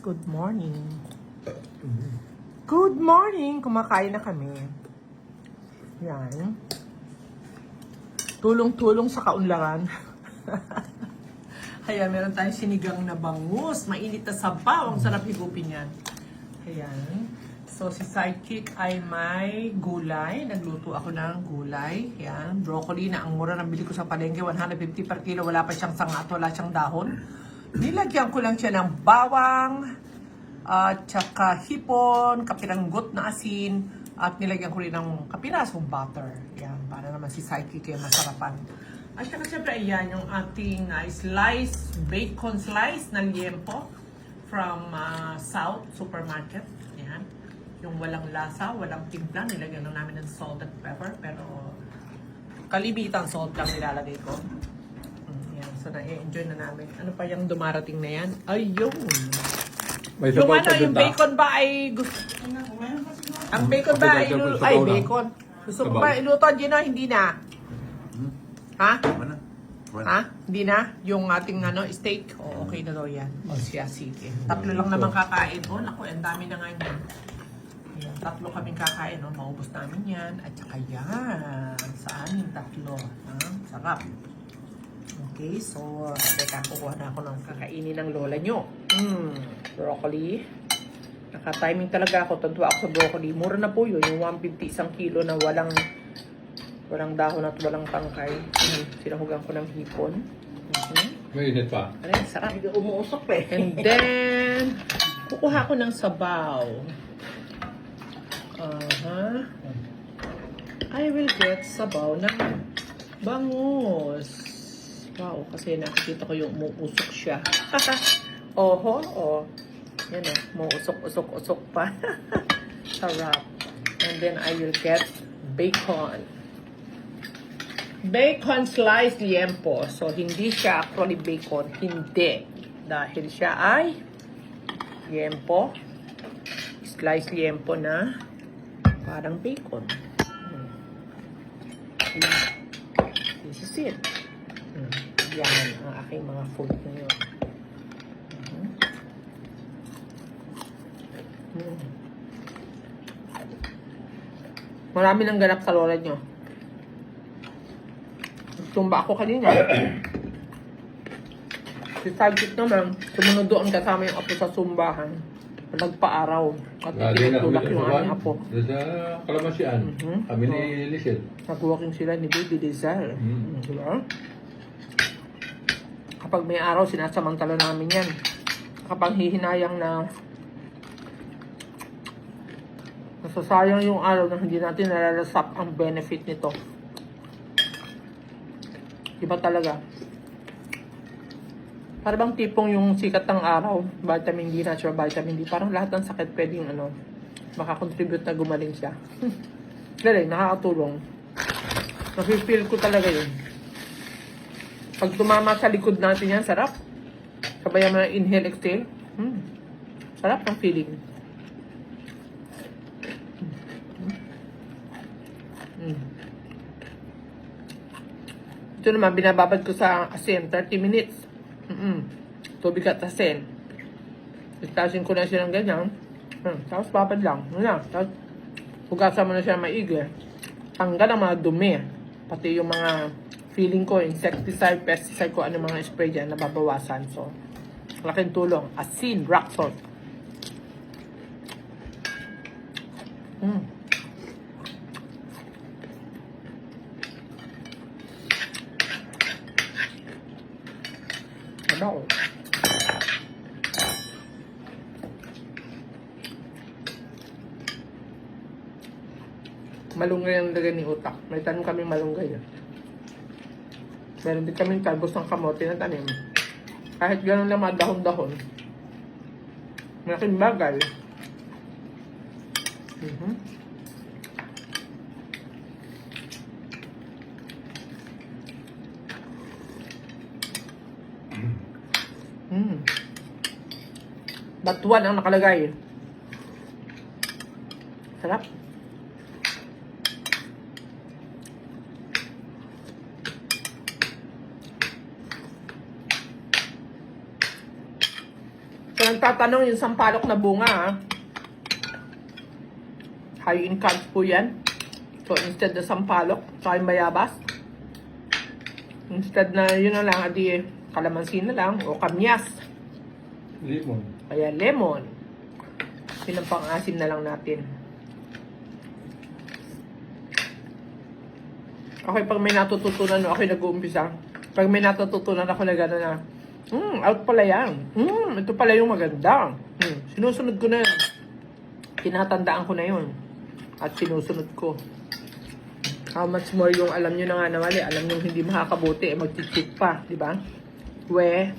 Good morning. Good morning! Kumakain na kami. Yan. Tulong-tulong sa kaunlaran. Kaya meron tayong sinigang na bangus. Mainit na sabaw. Ang sarap higupin yan. Ayan. So, si Sidekick ay may gulay. Nagluto ako ng gulay. Ayan. Broccoli na ang mura ng bili ko sa palengke. 150 per kilo. Wala pa siyang sangat. Wala siyang dahon. Nilagyan ko lang siya ng bawang, at saka hipon, kapiranggot na asin, at nilagyan ko rin ng kapirasong butter. Yan, para naman si Sidekick ay masarapan. At saka siyempre, ayan yung ating bacon slice na liempo from South Supermarket. Yan. Yung walang lasa, walang timpla, nilagyan lang namin ng salt and pepper, pero kalibitang salt lang nilalagay ko. So, na-enjoy na namin. Ano pa yung dumarating na yan? Ayun! Yung ano, yung bacon ba ay gusto... Ang bacon ba ay... Ay, bacon. Gusto mo ba iluto, Gino? Hindi na. Ha? Ha? Hindi na? Yung ating ano, steak? O, okay na daw yan. O siya, sige. Tatlo lang naman kakain. O, naku, ang dami na nga yan. Ayan, tatlo kaming kakain. O, maubos namin yan. At saka yan. Saan yung tatlo? Ha? Sarap. Okay, so, teka, kukuha na ako ng kakainin ng lola nyo. Broccoli. Naka-timing talaga ako. Tuntua ako sa broccoli. Mura na po yun. Yung 150 isang kilo na walang dahon at walang tangkay. Sinahugan ko ng hipon. May init pa. Ano yun? Sarap. Umuusok pa eh. And then, kukuha ko ng sabaw. I will get sabaw ng bangus. Wow, kasi nakikita ko yung umuusok siya. Oho, oh. Yan o, umuusok-usok pa. Sarap. And then I will get bacon. Bacon sliced liempo. So, hindi siya actually bacon. Hindi. Dahil siya ay liempo. Sliced liempo na parang bacon. This is it. Yan ang aking mga food ngayon. Marami nang ganap sa lola nyo. Tumba ako kanina. Si Sidekick naman, sumunod doon kasama yung apo sa sumbahan. Nagpa-araw. At tinutulak yung aming apo. Sa Kalamansian. Kami ni Lizel. Nag-walking sila ni Baby Lizel. Diba? Kapag may araw, sinasamantala namin yan. Kapag hihinayang na nasasayang yung araw na hindi natin nalalasap ang benefit nito. Iba talaga. Para bang tipong yung sikat ng araw, vitamin D, natural vitamin D, parang lahat ng sakit pwedeng makakontribute na gumaling siya. Galing, nakakatulong. Nafe-feel ko talaga yun. Pag tumama sa likod natin yan, sarap. Sabayan mo ng inhale, exhale. Sarap ng feeling. Ito naman, binababad ko sa asin, 30 minutes. Tubig at asin. Itasin ko na siya ng ganyan. Tapos babad lang. Tapos hugasan mo na siya maigi. Tanggal ang mga dumi. Pati yung mga feeling ko, insecticide, pesticide ko, ano mga spray dyan, nababawasan. So, laking tulong. Asin, rock salt. Ano? Malunggay ang lagay ni utak. May tanim kaming malunggay. Meron din kaming talbos ng kamote na tanim. Kahit gano'n lang mga dahon-dahon. Malaking bagay. Batuan ang nakalagay. Sarap. Sa nagtatanong yung sampalok na bunga, ha? High in carbs po yan. So, instead na sampalok, saka yung bayabas. Instead na yun na lang, adi kalamansi na lang, o kamyas. Lemon. Kaya lemon. Yun ang pang-asim na lang natin. Okay, pag may natututunan, ako nag-uumpisa. Pag may natututunan ako na gano'n na, out pala yan. Ito pala yung maganda. Sinusunod ko na yun. Tinatandaan ko na yun. At sinusunod ko. How much more yung alam nyo na nga na mali. Alam nyo hindi makakabuti, mag-cheat pa. Di ba? We.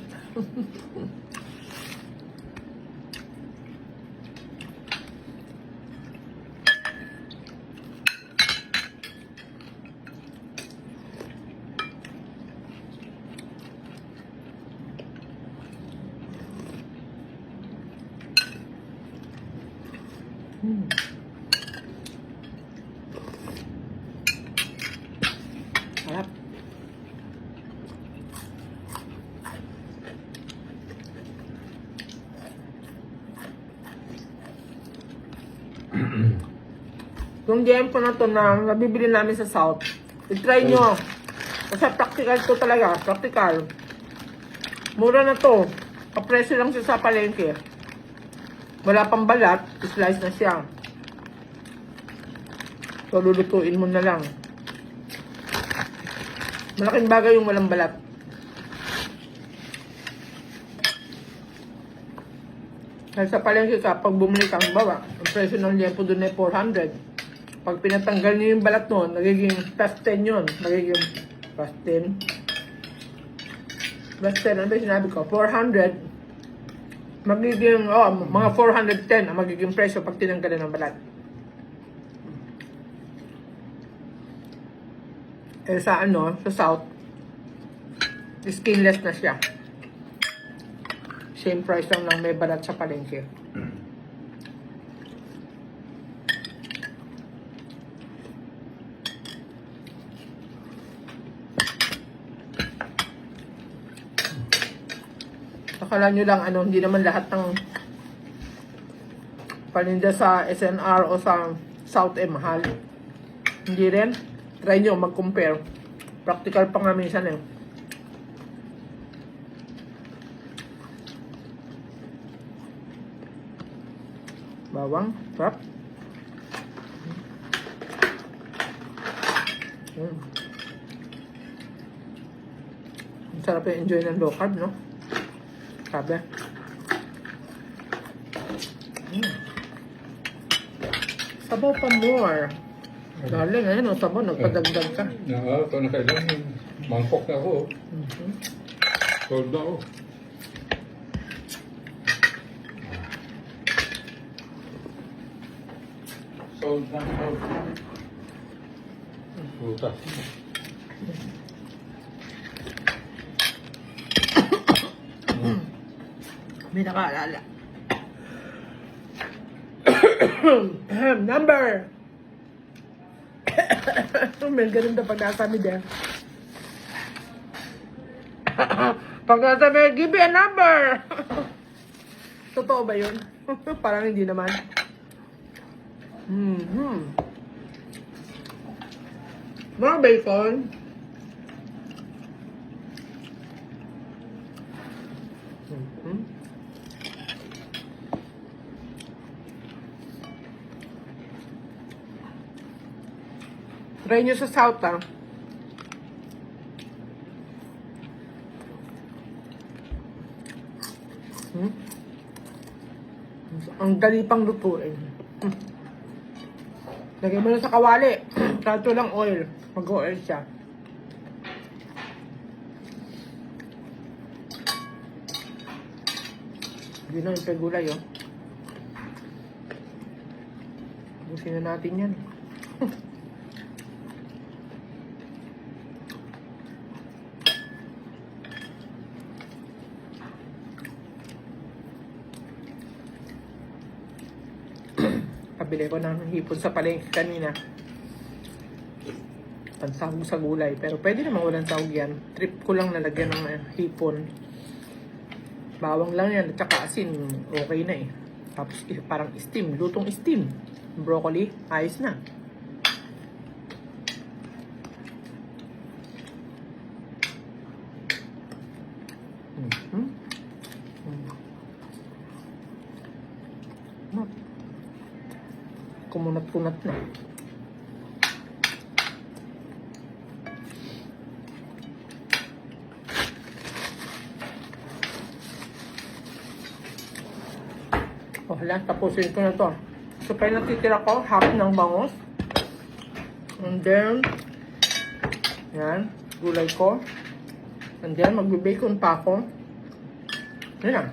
Sarap. Yung jempo na to na nabibili namin sa South, i-try nyo. Kasi practical to talaga, practical. Mura na to. Kapresyo lang siya sa palengke. Wala pang balat, slice na siya. So, lulutuin mo na lang. Malaking bagay yung walang balat. Dahil sa palengke ka, pag bumili kang bawa, ang presyo ng liempo doon ay 400. Pag pinatanggal niyo yung balat noon, nagiging plus 10 yun. Nagiging plus 10. Plus 10, ano ba yung sinabi ko? 400. Magiging, mga 410 ang magiging presyo pag tinanggalan ng balat. Eh sa sa South, skinless na siya. Same price lang ng may balat sa palengke. Akala nyo lang, hindi naman lahat ng paninda sa SNR o sa South mahal. Hindi rin. Try nyo mag-compare. Practical pa nga minsan eh. Bawang. Sarap. Ang sarap yung enjoy ng low carb, no? Sabi. Sabaw pa more. Galing, ayun, sabaw, nagpadagdag ka. Ito na kailangan. Mangkok na ako. Sold na ako. Sold na, sold. Putas. May nakaalala. Number! May ganun na pag-asabi din. Pag-asabi, give me a number! Totoo ba yun? Parang hindi naman. Mga bacon. Try nyo sa South, ah. Ang dali pang lutuin. Lagay mo na sa kawali. Kato lang oil. Mag-oil siya. Hindi na yung pagulay, oh. Busin na natin yan. Pabili ko ng hipon sa palengke kanina. Pansahog sa gulay. Pero pwede naman walang sahog yan. Trip ko lang nalagyan ng hipon. Bawang lang yan at saka asin, okay na eh. Tapos parang steam, lutong steam. Broccoli, ayos na. Kumunat-kunat na. Oh, hala, tapusin ko na to. So, kaya natitira ko, half ng bangus. And then, yan, gulay ko. And then, magbe-bacon pa ako. Yan lang.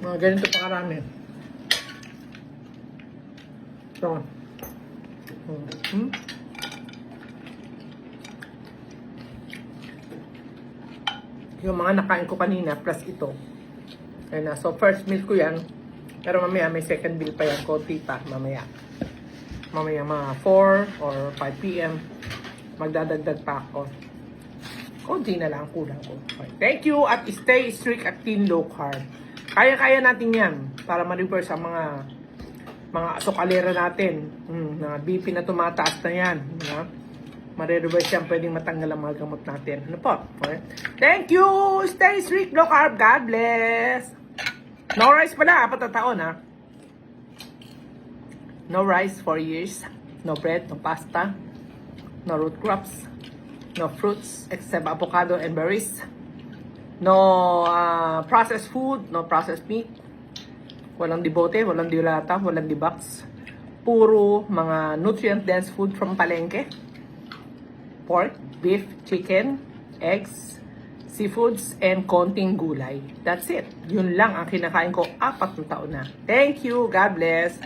Mga ganito pa karami. So, yung mga nakain ko kanina, plus ito. Ayun na. So, first meal ko yan. Pero mamaya, may second meal pa yan. Konti pa, mamaya. Mamaya, mga 4 or 5 p.m. Magdadagdag pa ako. Konti na lang, kulang ko. Okay. Thank you at stay strict at clean low carb. Kaya-kaya natin yan para ma-reverse ang mga asukalera natin. Na BP na tumataas na yan. Ma-reverse yan, pwedeng matanggal ang mga gamot natin. Ano po? Okay. Thank you! Stay strict low carb. God bless! No rice pala, 4 taon ha. No rice for years. No bread, no pasta. No root crops. No fruits except avocado and berries. No processed food, no processed meat. Walang dibote, walang dilata, walang dibox. Puro mga nutrient-dense food from palengke. Pork, beef, chicken, eggs, seafoods, and konting gulay. That's it. Yun lang ang kinakain ko 4 taon na. Thank you. God bless.